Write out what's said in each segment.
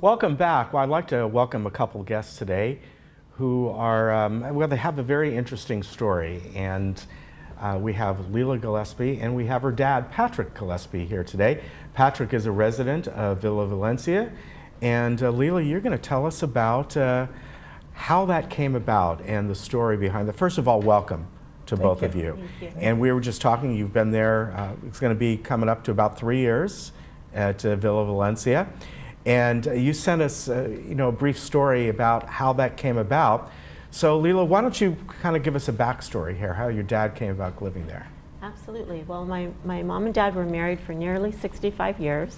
Welcome back. Well, I'd like to welcome a couple guests today who are, well, they have a very interesting story. And we have Leila Gillespie and we have her dad, Patrick Gillespie, here today. Patrick is a resident of Villa Valencia. And Leila, you're going to tell us about how that came about and the story behind it. First of all, welcome to both of you. Thank you. And we were just talking, you've been there, it's going to be coming up to about 3 years at Villa Valencia. And you sent us a brief story about how that came about. So Leila, why don't you kind of give us a backstory here, how your dad came about living there? Absolutely. Well, my mom and dad were married for nearly 65 years.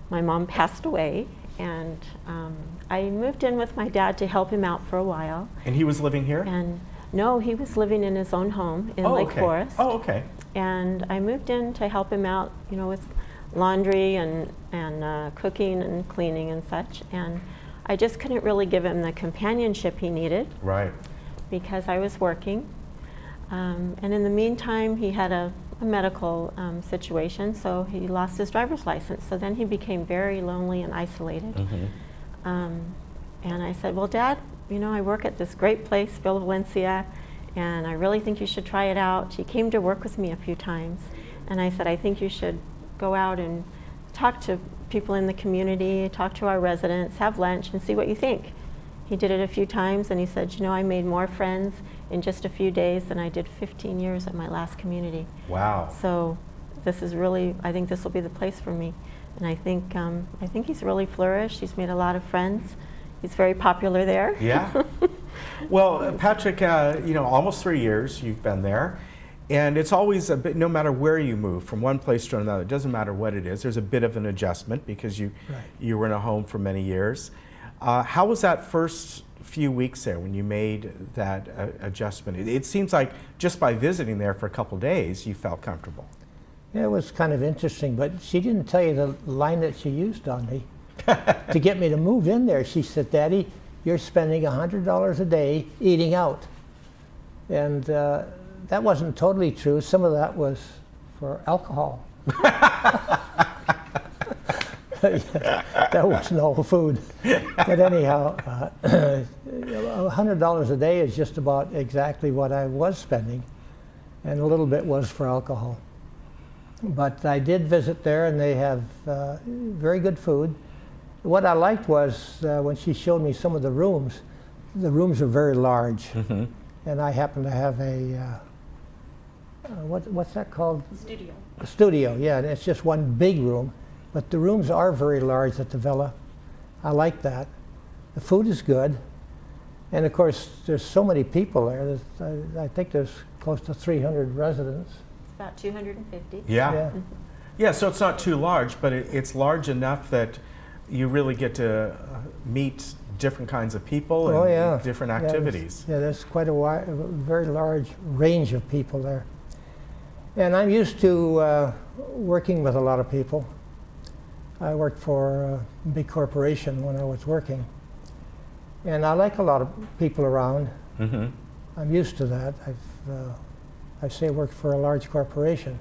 My mom passed away, and I moved in with my dad to help him out for a while. And he was living here? And no, he was living in his own home in Lake Forest. Oh, okay. And I moved in to help him out, with laundry and cooking and cleaning and such. And I just couldn't really give him the companionship he needed. Right. Because I was working. And in the meantime, he had a medical situation, so he lost his driver's license. So then he became very lonely and isolated. Mm-hmm. And I said, well, Dad, I work at this great place, Villa Valencia, and I really think you should try it out. He came to work with me a few times, and I said, I think you should go out and talk to people in the community, talk to our residents, have lunch, and see what you think. He did it a few times, and he said, I made more friends in just a few days than I did 15 years at my last community. Wow. So this is really, I think this will be the place for me. And I think he's really flourished. He's made a lot of friends. He's very popular there. Yeah. Well, Patrick, almost 3 years you've been there. And it's always a bit, no matter where you move from one place to another, it doesn't matter what it is, there's a bit of an adjustment because you were in a home for many years. How was that first few weeks there when you made that adjustment? It seems like just by visiting there for a couple days, you felt comfortable. Yeah, it was kind of interesting, but she didn't tell you the line that she used on me. To get me to move in there, she said, Daddy, you're spending $100 a day eating out. And that wasn't totally true. Some of that was for alcohol. That wasn't all food. But anyhow, $100 a day is just about exactly what I was spending, and a little bit was for alcohol. But I did visit there, and they have very good food. What I liked was when she showed me some of the rooms are very large. Mm-hmm. And I happen to have a, what's that called? Studio. A studio, yeah, and it's just one big room. But the rooms are very large at the villa. I like that. The food is good. And of course, there's so many people there. I think there's close to 300 residents. It's about 250. Yeah. Yeah. Yeah, so it's not too large, but it's large enough that you really get to meet different kinds of people and different activities. Yeah, there's quite a very large range of people there. And I'm used to working with a lot of people. I worked for a big corporation when I was working. And I like a lot of people around. Mm-hmm. I'm used to that. I worked for a large corporation.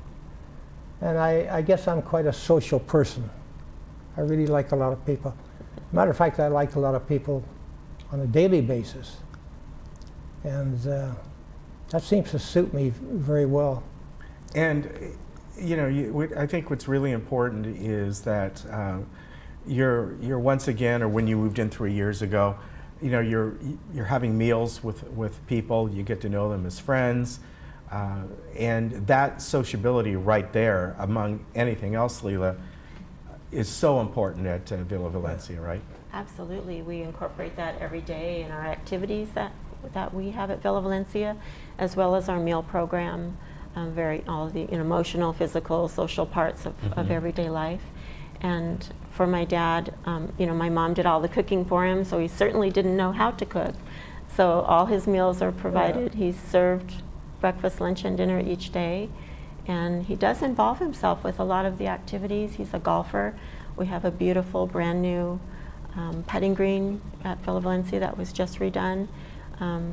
And I guess I'm quite a social person. I really like a lot of people. Matter of fact, I like a lot of people on a daily basis. And that seems to suit me very well. And I think what's really important is that you're once again, or when you moved in 3 years ago, you're having meals with people. You get to know them as friends, and that sociability right there, among anything else, Leila, is so important at Villa Valencia, right? Absolutely. We incorporate that every day in our activities that we have at Villa Valencia, as well as our meal program. All of the emotional, physical, social parts of everyday life. And for my dad, my mom did all the cooking for him, so he certainly didn't know how to cook. So all his meals are provided. Yeah. He's served breakfast, lunch, and dinner each day. And he does involve himself with a lot of the activities. He's a golfer. We have a beautiful, brand new putting green at Villa Valencia that was just redone.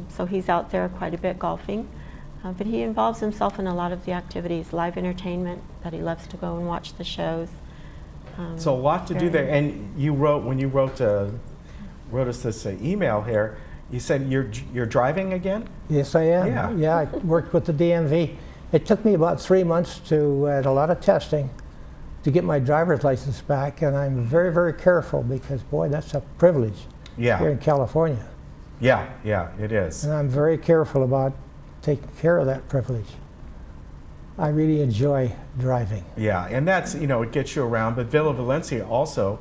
So he's out there quite a bit golfing. But he involves himself in a lot of the activities, live entertainment, that he loves to go and watch the shows. So a lot to do there. And you wrote, when you wrote us this email here, you said you're driving again? Yes, I am. Yeah. Yeah, I worked with the DMV. It took me about 3 months to, and a lot of testing, to get my driver's license back, and I'm very, very careful because, boy, that's a privilege here in California. Yeah, yeah, it is. And I'm very careful about taking care of that privilege. I really enjoy driving. Yeah, and that's, you know, it gets you around, but Villa Valencia also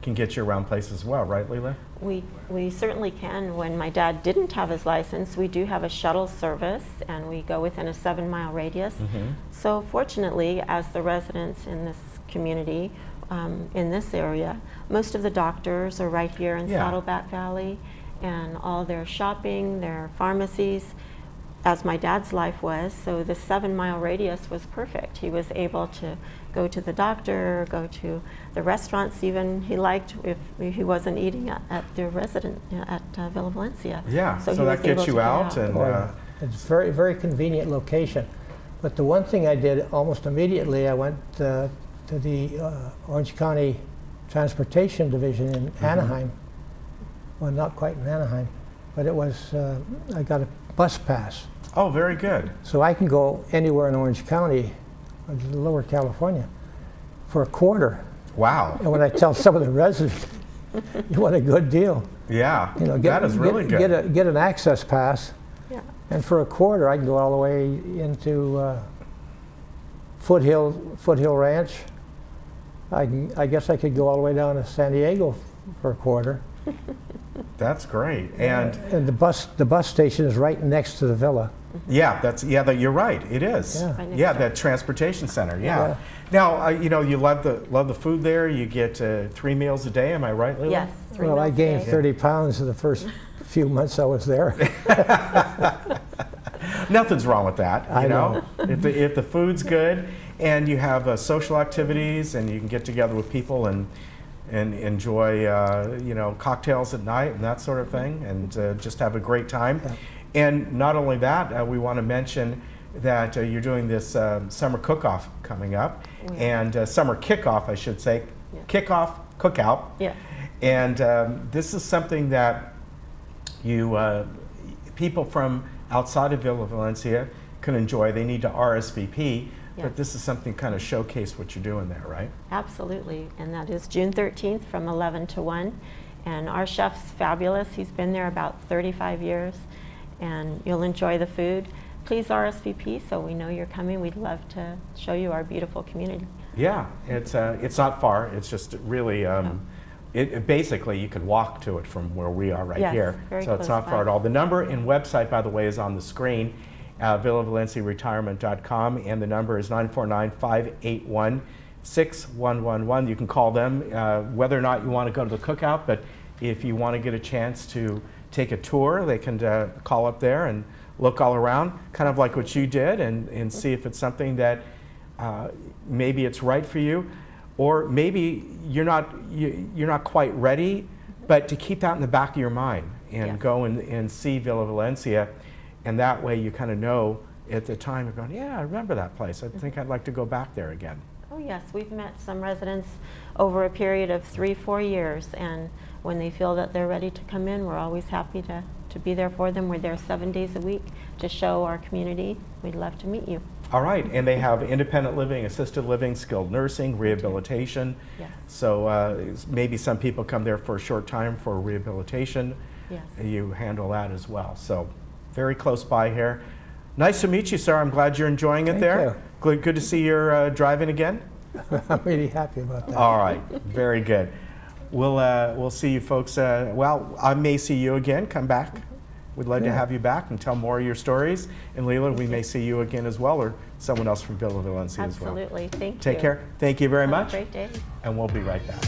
can get you around places as well, right, Leila? We certainly can. When my dad didn't have his license, we do have a shuttle service, and we go within a 7-mile radius. So fortunately, as the residents in this community, in this area, most of the doctors are right here in Saddleback Valley, and all their shopping, their pharmacies, as my dad's life was. So the 7-mile radius was perfect. He was able to go to the doctor, go to the restaurants even he liked if he wasn't eating at the resident at Villa Valencia. Yeah, so he was that gets able you to get out. And it's a very, very convenient location. But the one thing I did almost immediately, I went to the Orange County Transportation Division in Anaheim. Well, not quite in Anaheim, but it was, I got a bus pass. Oh, very good. So I can go anywhere in Orange County, Lower California, for $0.25. Wow. And when I tell some of the residents, what a good deal. Yeah, You know, that is really good. Get an access pass, and for $0.25 I can go all the way into Foothill Ranch. I guess I could go all the way down to San Diego for $0.25. That's great. And the bus station is right next to the villa. yeah, you're right. It is. Yeah. Right next Yeah, door. that transportation center. Yeah. Now, you know, you love the food there. You get 3 meals a day. Am I right, Leila? Yes. 3 Well, I meals a gained day. 30 pounds in the first few months I was there. Nothing's wrong with that. I You know, if the food's good and you have social activities and you can get together with people and enjoy you know, cocktails at night and that sort of thing, and just have a great time. Yeah. And not only that, we want to mention that you're doing this summer cook-off coming up, and summer kickoff, I should say, kickoff, cookout. Yeah. And this is something that you people from outside of Villa Valencia can enjoy. They need to RSVP. Yes. But this is something kind of showcase what you're doing there, right? Absolutely, and that is June 13th from 11 to 1. And our chef's fabulous. He's been there about 35 years, and you'll enjoy the food. Please RSVP so we know you're coming. We'd love to show you our beautiful community. Yeah, it's not far. It's just really, it basically you could walk to it from where we are right here. Very so it's close not far by. at all. The number and website, by the way, is on the screen. villavalenciaretirement.com, and the number is 949-581-6111. You can call them whether or not you want to go to the cookout, but if you want to get a chance to take a tour, they can call up there and look all around, kind of like what you did, and see if it's something that maybe it's right for you, or maybe you're not quite ready, but to keep that in the back of your mind and go and see Villa Valencia. And that way you kind of know at the time, you're going, yeah, I remember that place. I think I'd like to go back there again. Oh yes, we've met some residents over a period of 3-4 years, and when they feel that they're ready to come in, we're always happy to be there for them. We're there 7 days a week to show our community. We'd love to meet you. All right, and they have independent living, assisted living, skilled nursing, rehabilitation. Yes. So maybe some people come there for a short time for rehabilitation. Yes. You handle that as well. So very close by here. Nice to meet you, sir. I'm glad you're enjoying it Thank there. Good to see you're driving again. I'm really happy about that. All right, very good. We'll see you folks. Well, I may see you again. Come back. We'd love to have you back and tell more of your stories. And Leila, we may see you again as well, or someone else from Villa Valencia as well. Absolutely. Thank you. Take care. Thank you very much. Have a great day. And we'll be right back.